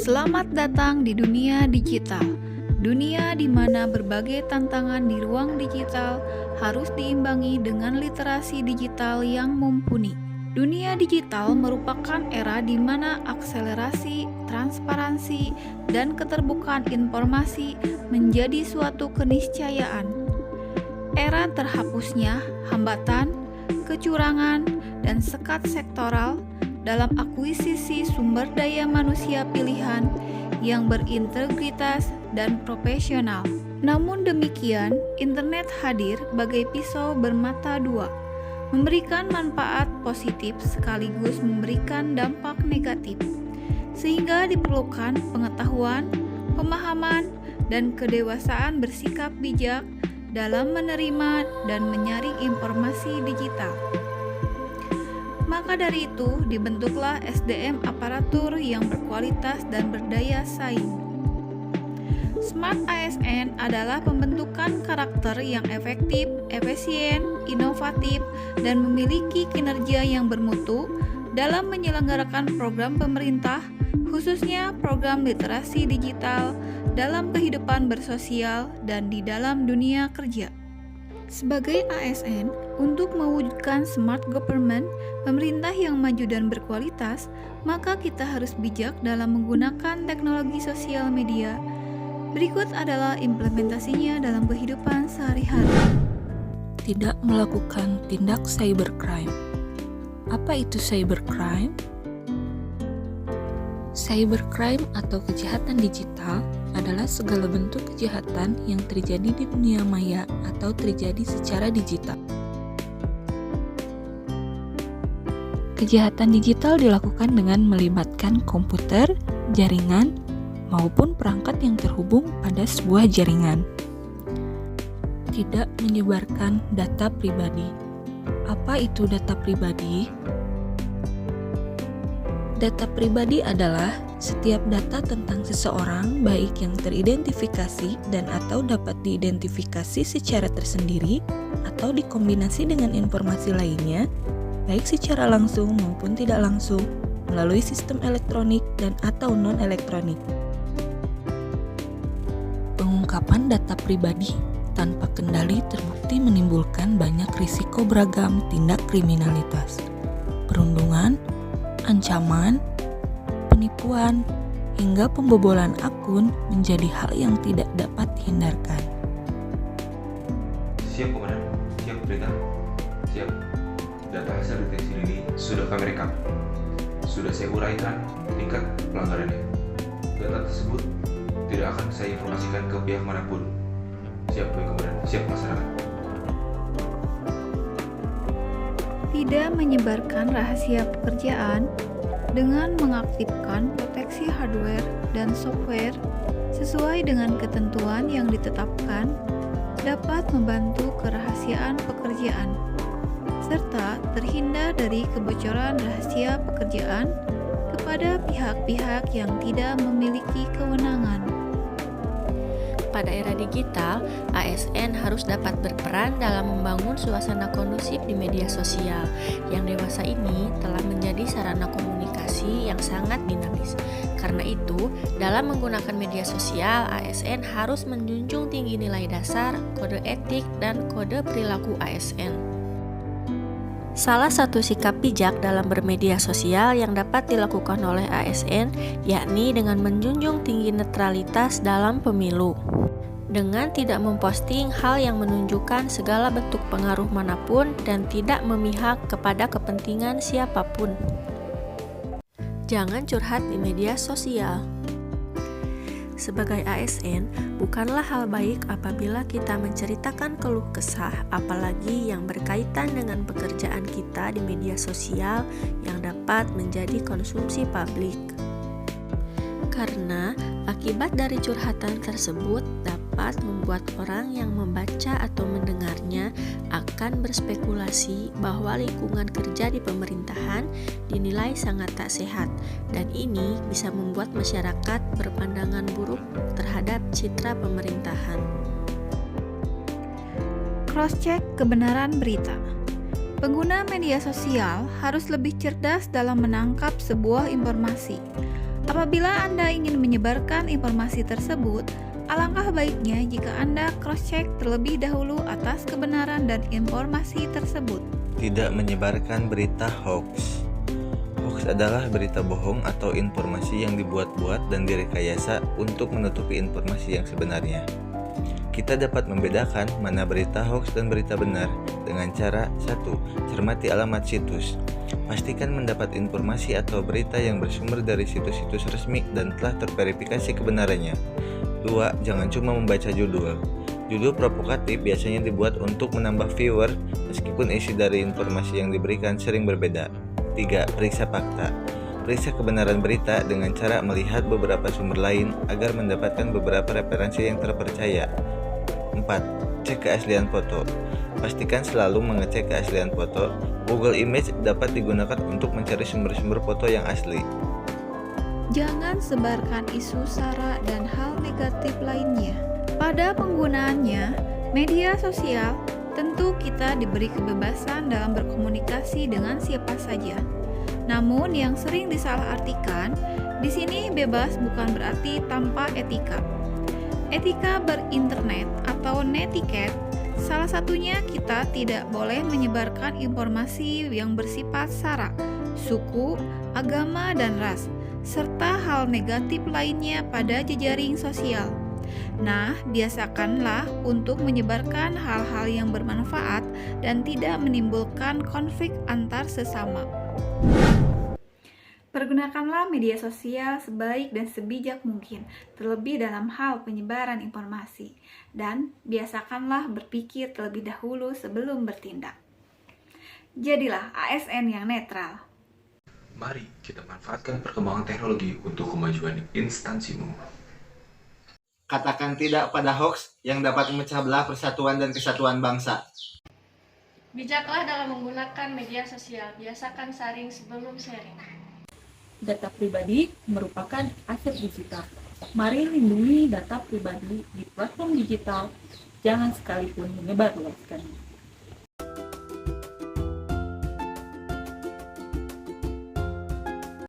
Selamat datang di dunia digital. Dunia di mana berbagai tantangan di ruang digital harus diimbangi dengan literasi digital yang mumpuni. Dunia digital merupakan era di mana akselerasi, transparansi, dan keterbukaan informasi menjadi suatu keniscayaan. Era terhapusnya hambatan, kecurangan, dan sekat sektoral dalam akuisisi sumber daya manusia pilihan yang berintegritas dan profesional. Namun demikian, internet hadir bagai pisau bermata dua, memberikan manfaat positif sekaligus memberikan dampak negatif, sehingga diperlukan pengetahuan, pemahaman, dan kedewasaan bersikap bijak dalam menerima dan menyaring informasi digital. Maka dari itu, dibentuklah SDM aparatur yang berkualitas dan berdaya saing. Smart ASN adalah pembentukan karakter yang efektif, efisien, inovatif, dan memiliki kinerja yang bermutu dalam menyelenggarakan program pemerintah, khususnya program literasi digital dalam kehidupan bersosial dan di dalam dunia kerja. Sebagai ASN, untuk mewujudkan smart government, pemerintah yang maju dan berkualitas, maka kita harus bijak dalam menggunakan teknologi sosial media. Berikut adalah implementasinya dalam kehidupan sehari-hari. Tidak melakukan tindak cybercrime. Apa itu cybercrime? Cybercrime atau kejahatan digital adalah segala bentuk kejahatan yang terjadi di dunia maya atau terjadi secara digital. Kejahatan digital dilakukan dengan melibatkan komputer, jaringan, maupun perangkat yang terhubung pada sebuah jaringan. Tidak menyebarkan data pribadi. Apa itu data pribadi? Data pribadi adalah setiap data tentang seseorang baik yang teridentifikasi dan atau dapat diidentifikasi secara tersendiri atau dikombinasi dengan informasi lainnya, baik secara langsung maupun tidak langsung, melalui sistem elektronik dan atau non-elektronik. Pengungkapan data pribadi tanpa kendali terbukti menimbulkan banyak risiko beragam tindak kriminalitas, perundungan, ancaman, penipuan, hingga pembobolan akun menjadi hal yang tidak dapat dihindarkan. Siap komandan, siap perintah, siap. Data hasil deteksi dini sudah kami rekam. Sudah saya uraikan tingkat pelanggarannya. Data tersebut tidak akan saya informasikan ke pihak manapun. Siap komandan, siap laksanakan. Tidak menyebarkan rahasia pekerjaan dengan mengaktifkan proteksi hardware dan software sesuai dengan ketentuan yang ditetapkan dapat membantu kerahasiaan pekerjaan serta terhindar dari kebocoran rahasia pekerjaan kepada pihak-pihak yang tidak memiliki kewenangan. Pada era digital, ASN harus dapat berperan dalam membangun suasana kondusif di media sosial. Yang dewasa ini telah menjadi sarana komunikasi yang sangat dinamis. Karena itu, dalam menggunakan media sosial, ASN harus menjunjung tinggi nilai dasar, kode etik, dan kode perilaku ASN. Salah satu sikap bijak dalam bermedia sosial yang dapat dilakukan oleh ASN yakni dengan menjunjung tinggi netralitas dalam pemilu. Dengan tidak memposting hal yang menunjukkan segala bentuk pengaruh manapun dan tidak memihak kepada kepentingan siapapun. Jangan curhat di media sosial. Sebagai ASN, bukanlah hal baik apabila kita menceritakan keluh kesah, apalagi yang berkaitan dengan pekerjaan kita di media sosial yang dapat menjadi konsumsi publik. Karena akibat dari curhatan tersebut dapat membuat orang yang membaca atau mendengarnya akan berspekulasi bahwa lingkungan kerja di pemerintahan dinilai sangat tak sehat, dan ini bisa membuat masyarakat berpandangan buruk terhadap citra pemerintahan. Cross-check kebenaran berita. Pengguna media sosial harus lebih cerdas dalam menangkap sebuah informasi. Apabila Anda ingin menyebarkan informasi tersebut, alangkah baiknya jika Anda cross-check terlebih dahulu atas kebenaran dan informasi tersebut. Tidak menyebarkan berita hoax. Hoax adalah berita bohong atau informasi yang dibuat-buat dan direkayasa untuk menutupi informasi yang sebenarnya. Kita dapat membedakan mana berita hoax dan berita benar dengan cara 1. Cermati alamat situs. Pastikan mendapat informasi atau berita yang bersumber dari situs-situs resmi dan telah terverifikasi kebenarannya. 2. Jangan cuma membaca judul. Judul provokatif biasanya dibuat untuk menambah viewer meskipun isi dari informasi yang diberikan sering berbeda. 3. Periksa fakta. Periksa kebenaran berita dengan cara melihat beberapa sumber lain agar mendapatkan beberapa referensi yang terpercaya. 4. Cek keaslian foto. Pastikan selalu mengecek keaslian foto. Google Image dapat digunakan untuk mencari sumber-sumber foto yang asli. Jangan sebarkan isu sara dan hal negatif lainnya. Pada penggunaannya, media sosial tentu kita diberi kebebasan dalam berkomunikasi dengan siapa saja. Namun yang sering disalahartikan, di sini bebas bukan berarti tanpa etika. Etika berinternet atau netiquette, salah satunya kita tidak boleh menyebarkan informasi yang bersifat sara, suku, agama, dan ras, serta hal negatif lainnya pada jejaring sosial. Nah, biasakanlah untuk menyebarkan hal-hal yang bermanfaat dan tidak menimbulkan konflik antar sesama. Pergunakanlah media sosial sebaik dan sebijak mungkin, terlebih dalam hal penyebaran informasi, dan biasakanlah berpikir terlebih dahulu sebelum bertindak. Jadilah ASN yang netral. Mari kita manfaatkan perkembangan teknologi untuk kemajuan instansimu. Katakan tidak pada hoax yang dapat memecah belah persatuan dan kesatuan bangsa. Bijaklah dalam menggunakan media sosial, biasakan saring sebelum sharing. Data pribadi merupakan aset digital. Mari lindungi data pribadi di platform digital, jangan sekalipun menyebarluaskannya.